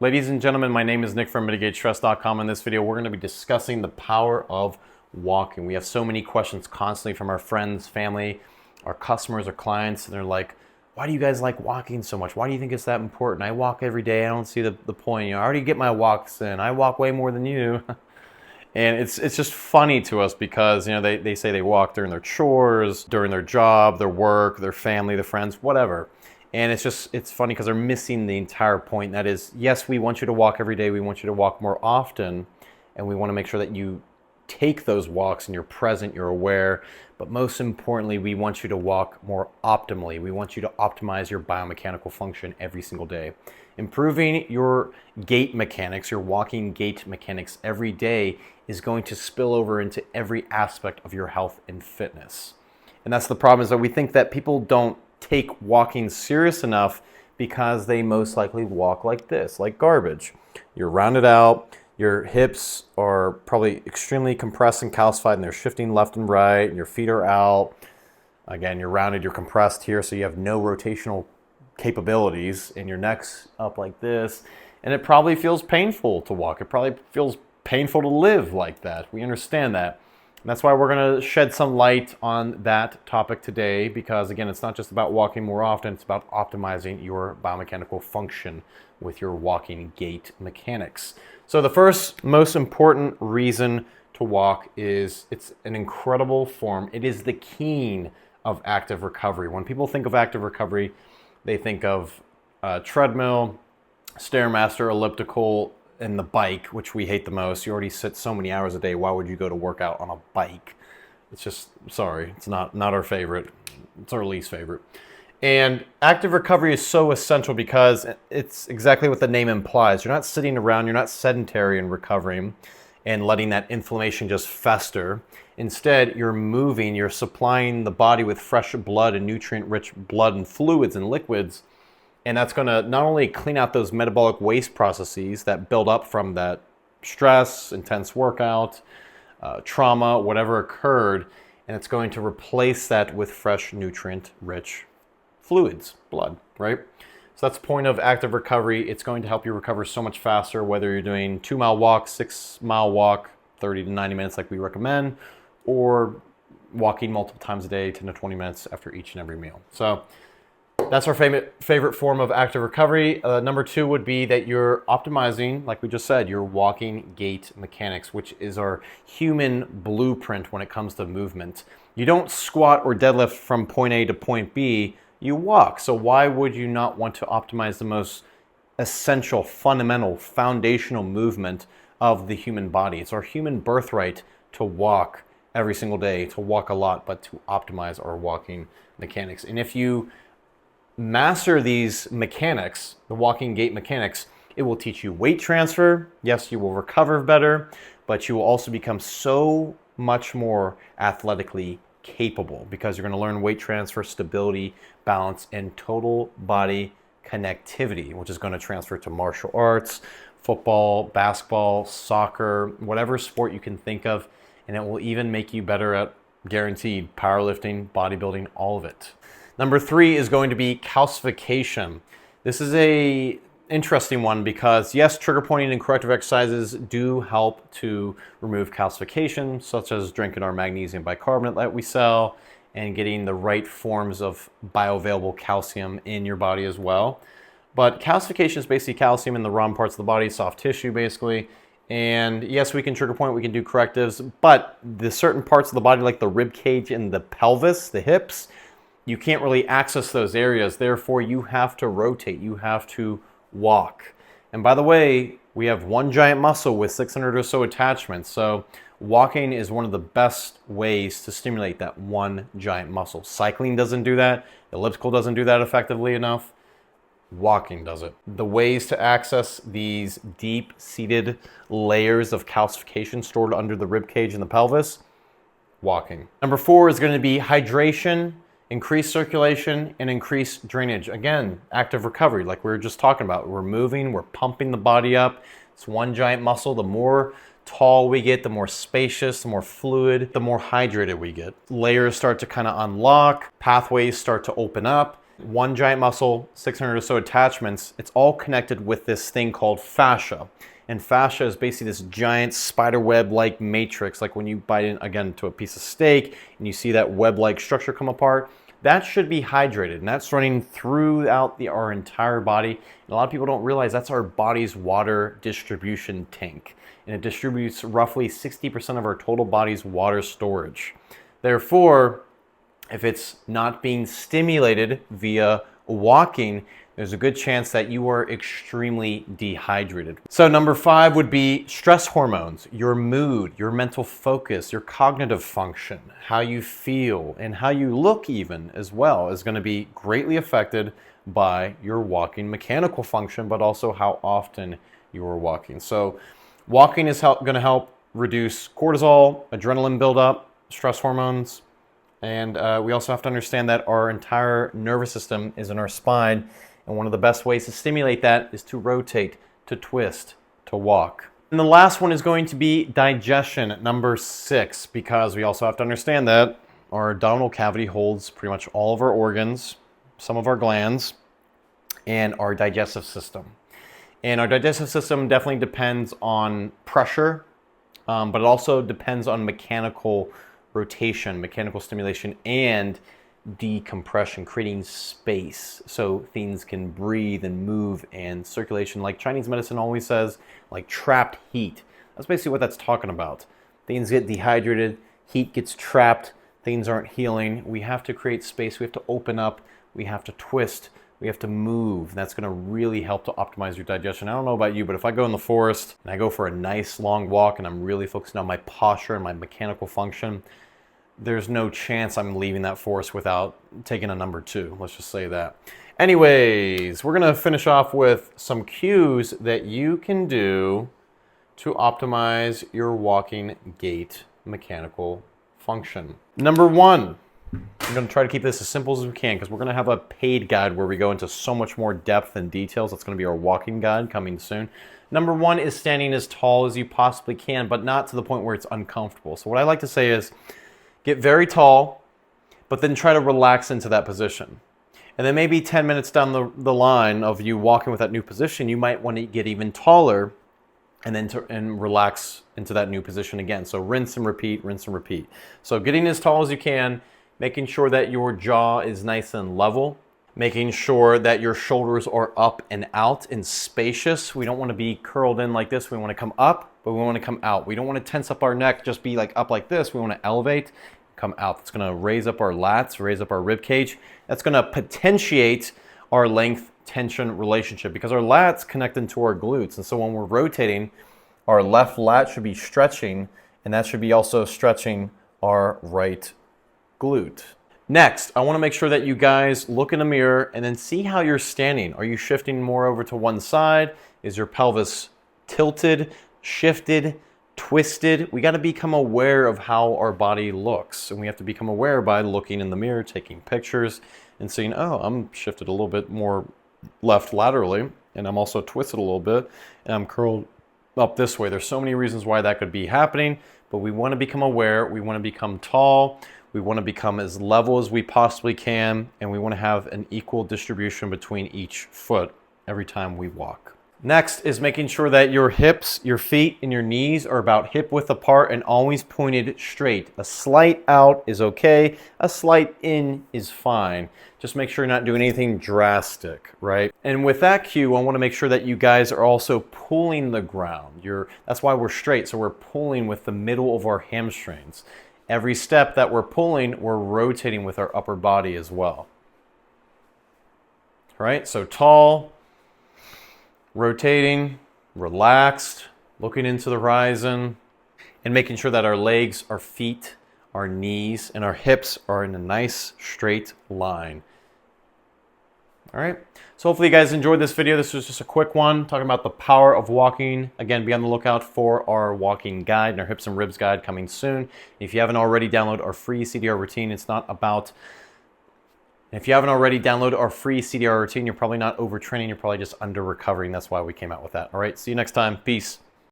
Ladies and gentlemen, my name is Nick from MitigateStress.com. In this video, we're going to be discussing the power of walking. We have so many questions constantly from our friends, family, our customers, our clients, and they're like, why do you guys like walking so much? Why do you think it's that important? I walk every day. I don't see the point. You know, I already get my walks in. I walk way more than you. And it's just funny to us because, you know, they say they walk during their chores, during their job, their work, their family, their friends, whatever. And it's funny because they're missing the entire point. And that is, yes, we want you to walk every day. We want you to walk more often. And we want to make sure that you take those walks and you're present, you're aware. But most importantly, we want you to walk more optimally. We want you to optimize your biomechanical function every single day. Improving your gait mechanics, your walking gait mechanics every day is going to spill over into every aspect of your health and fitness. And that's the problem, is that we think that people don't take walking serious enough because they most likely walk like this, like garbage. You're rounded out, your hips are probably extremely compressed and calcified and they're shifting left and right, and your feet are out. Again, you're rounded, you're compressed here, so you have no rotational capabilities, and your neck's up like this, and it probably feels painful to walk. It probably feels painful to live like that. We understand that. And that's why we're going to shed some light on that topic today, because again, it's not just about walking more often, it's about optimizing your biomechanical function with your walking gait mechanics. So the first most important reason to walk is it's an incredible form. It is the king of active recovery. When people think of active recovery, they think of treadmill, Stairmaster, elliptical, and the bike, which we hate the most. You already sit so many hours a day. Why would you go to work out on a bike? It's just, sorry, it's not our favorite. It's our least favorite. And active recovery is so essential because it's exactly what the name implies. You're not sitting around, you're not sedentary and recovering and letting that inflammation just fester. Instead, you're moving, you're supplying the body with fresh blood and nutrient-rich blood and fluids and liquids. And that's going to not only clean out those metabolic waste processes that build up from that stress, intense workout, trauma, whatever occurred, and it's going to replace that with fresh, nutrient-rich fluids, blood, right? So that's the point of active recovery. It's going to help you recover so much faster, whether you're doing 2-mile walk, 6-mile walk, 30 to 90 minutes like we recommend, or walking multiple times a day, 10 to 20 minutes after each and every meal. So that's our favorite form of active recovery. Number two would be that you're optimizing, like we just said, your walking gait mechanics, which is our human blueprint when it comes to movement. You don't squat or deadlift from point A to point B, you walk. So why would you not want to optimize the most essential, fundamental, foundational movement of the human body? It's our human birthright to walk every single day, to walk a lot, but to optimize our walking mechanics. And if you master these mechanics, the walking gait mechanics, it will teach you weight transfer. Yes, you will recover better, but you will also become so much more athletically capable because you're going to learn weight transfer, stability, balance, and total body connectivity, which is going to transfer to martial arts, football, basketball, soccer, whatever sport you can think of, and it will even make you better at, guaranteed, powerlifting, bodybuilding, all of it. Number three is going to be calcification. This is a interesting one because yes, trigger pointing and corrective exercises do help to remove calcification, such as drinking our magnesium bicarbonate that we sell and getting the right forms of bioavailable calcium in your body as well. But calcification is basically calcium in the wrong parts of the body, soft tissue basically. And yes, we can trigger point, we can do correctives, but the certain parts of the body like the rib cage and the pelvis, the hips, you can't really access those areas. Therefore, you have to rotate, you have to walk. And by the way, we have one giant muscle with 600 or so attachments. So walking is one of the best ways to stimulate that one giant muscle. Cycling doesn't do that. Elliptical doesn't do that effectively enough. Walking does it. The ways to access these deep-seated layers of calcification stored under the rib cage and the pelvis, walking. Number four is going to be hydration, increase circulation, and increase drainage. Again, active recovery, like we were just talking about. We're moving, we're pumping the body up. It's one giant muscle. The more tall we get, the more spacious, the more fluid, the more hydrated we get. Layers start to kind of unlock, pathways start to open up, One giant muscle, 600 or so attachments, it's all connected with this thing called fascia. And fascia is basically this giant spider web-like matrix, like when you bite in, again, to a piece of steak and you see that web-like structure come apart. That should be hydrated, and that's running throughout our entire body. And a lot of people don't realize that's our body's water distribution tank, and it distributes roughly 60% of our total body's water storage. Therefore, if it's not being stimulated via walking, there's a good chance that you are extremely dehydrated. So number 5 would be stress hormones. Your mood, your mental focus, your cognitive function, how you feel, and how you look even as well is going to be greatly affected by your walking mechanical function, but also how often you are walking. So walking is going to help reduce cortisol, adrenaline buildup, stress hormones, and we also have to understand that our entire nervous system is in our spine. And one of the best ways to stimulate that is to rotate, to twist, to walk. And the last one is going to be digestion, number 6, because we also have to understand that our abdominal cavity holds pretty much all of our organs, some of our glands, and our digestive system. And our digestive system definitely depends on pressure, but it also depends on mechanical rotation, mechanical stimulation, and decompression, creating space so things can breathe and move, and circulation, like Chinese medicine always says, like trapped heat. That's basically what that's talking about. Things get dehydrated, heat gets trapped, things aren't healing. We have to create space, we have to open up, we have to twist, we have to move. That's going to really help to optimize your digestion. I don't know about you, but if I go in the forest and I go for a nice long walk and I'm really focusing on my posture and my mechanical function, there's no chance I'm leaving that forest without taking a number 2. Let's just say that. Anyways, we're going to finish off with some cues that you can do to optimize your walking gait mechanical function. Number 1, I'm going to try to keep this as simple as we can because we're going to have a paid guide where we go into so much more depth and details. That's going to be our walking guide coming soon. Number 1 is standing as tall as you possibly can, but not to the point where it's uncomfortable. So what I like to say is, get very tall, but then try to relax into that position. And then maybe 10 minutes down the line of you walking with that new position, you might want to get even taller and then relax into that new position again. So rinse and repeat, rinse and repeat. So getting as tall as you can, making sure that your jaw is nice and level, making sure that your shoulders are up and out and spacious. We don't want to be curled in like this. We want to come up, but we want to come out. We don't want to tense up our neck, just be like up like this. We want to elevate, come out. It's going to raise up our lats, raise up our rib cage. That's going to potentiate our length tension relationship because our lats connect into our glutes. And so when we're rotating, our left lat should be stretching, and that should be also stretching our right glute. Next, I want to make sure that you guys look in the mirror and then see how you're standing. Are you shifting more over to one side? Is your pelvis tilted, shifted, twisted? We got to become aware of how our body looks. And we have to become aware by looking in the mirror, taking pictures, and seeing, oh, I'm shifted a little bit more left laterally, and I'm also twisted a little bit, and I'm curled up this way. There's so many reasons why that could be happening, but we want to become aware. We want to become tall. We want to become as level as we possibly can, and we want to have an equal distribution between each foot every time we walk. Next is making sure that your hips, your feet, and your knees are about hip width apart and always pointed straight. A slight out is okay. A slight in is fine. Just make sure you're not doing anything drastic, right? And with that cue, I want to make sure that you guys are also pulling the ground. That's why we're straight, so we're pulling with the middle of our hamstrings. Every step that we're pulling, we're rotating with our upper body as well. All right, so tall, rotating, relaxed, looking into the horizon, and making sure that our legs, our feet, our knees, and our hips are in a nice straight line. All right, so hopefully you guys enjoyed this video. This was just a quick one talking about the power of walking. Again, be on the lookout for our walking guide and our hips and ribs guide coming soon. If you haven't already downloaded our free CDR routine, it's not about... If you haven't already downloaded our free CDR routine, you're probably not overtraining, you're probably just under recovering. That's why we came out with that. All right, see you next time. Peace.